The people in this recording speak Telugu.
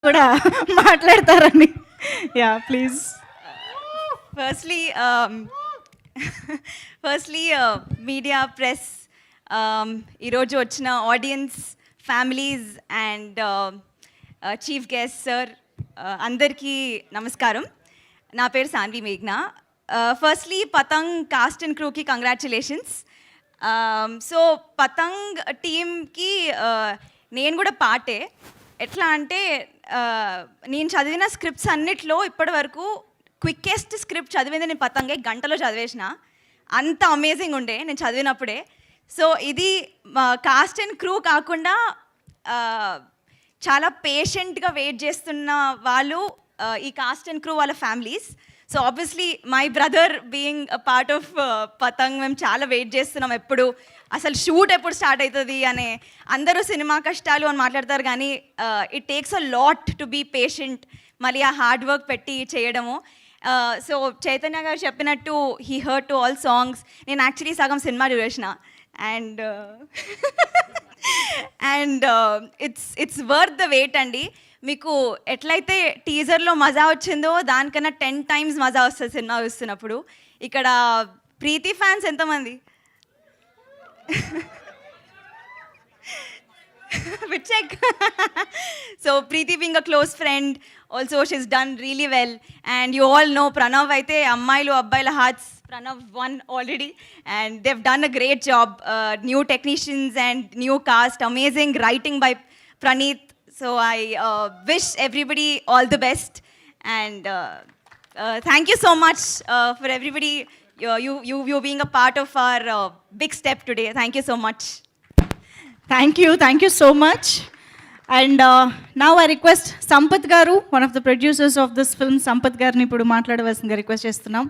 కూడా మాట్లాడతారని. Ya please. Firstly media press, ఈరోజు వచ్చిన audience, families and chief guest sir, అందరికీ నమస్కారం. నా పేరు సాన్వి మేఘ్నా. ఫస్ట్లీ పతంగ్ కాస్ట్ అండ్ క్రూకి కంగ్రాచులేషన్స్. సో పతంగ్ టీమ్కి నేను కూడా పార్టే. ఎట్లా అంటే నేను చదివిన స్క్రిప్ట్స్ అన్నిట్లో ఇప్పటి వరకు క్విక్కెస్ట్ స్క్రిప్ట్ చదివింది నేను పతంగే, గంటలో చదివేసిన. అంత అమేజింగ్ ఉండే నేను చదివినప్పుడే. సో ఇది కాస్ట్ అండ్ క్రూ కాకుండా చాలా పేషెంట్గా వెయిట్ చేస్తున్న వాళ్ళు ఈ కాస్ట్ అండ్ క్రూ వాళ్ళ families. So obviously my brother being a part of Patang, మేము చాలా వెయిట్ చేస్తున్నాం ఎప్పుడు అసలు షూట్ ఎప్పుడు స్టార్ట్ అవుతుంది అనే. అందరూ సినిమా కష్టాలు అని మాట్లాడతారు కానీ it takes a lot to be patient, మళ్ళీ ఆ హార్డ్ వర్క్ పెట్టి చేయడము. సో చైతన్య గారు చెప్పినట్టు he heard to all songs. నేను యాక్చువల్లీ సగం సినిమా చూసిన and and it's worth the wait అండి. మీకు ఎట్లయితే టీజర్లో మజా వచ్చిందో దానికన్నా 10 times మజా వస్తుంది సినిమా చూస్తున్నప్పుడు. ఇక్కడ ప్రీతి ఫ్యాన్స్ ఎంతమంది? check. So Preeti being a close friend, also she's done really well, and you all know Pranav aithe ammayilu abbayila hearts, Pranav won already and they've done a great job. New technicians and new cast, amazing writing by Praneeth. So I wish everybody all the best and thank you so much for everybody, you being a part of our big step today. Thank you so much. Thank you so much. And now I request Sampath garu, one of the producers of this film, Sampath గారిని ఇప్పుడు మాట్లాడవలసిందిగా రిక్వెస్ట్ చేస్తున్నాం.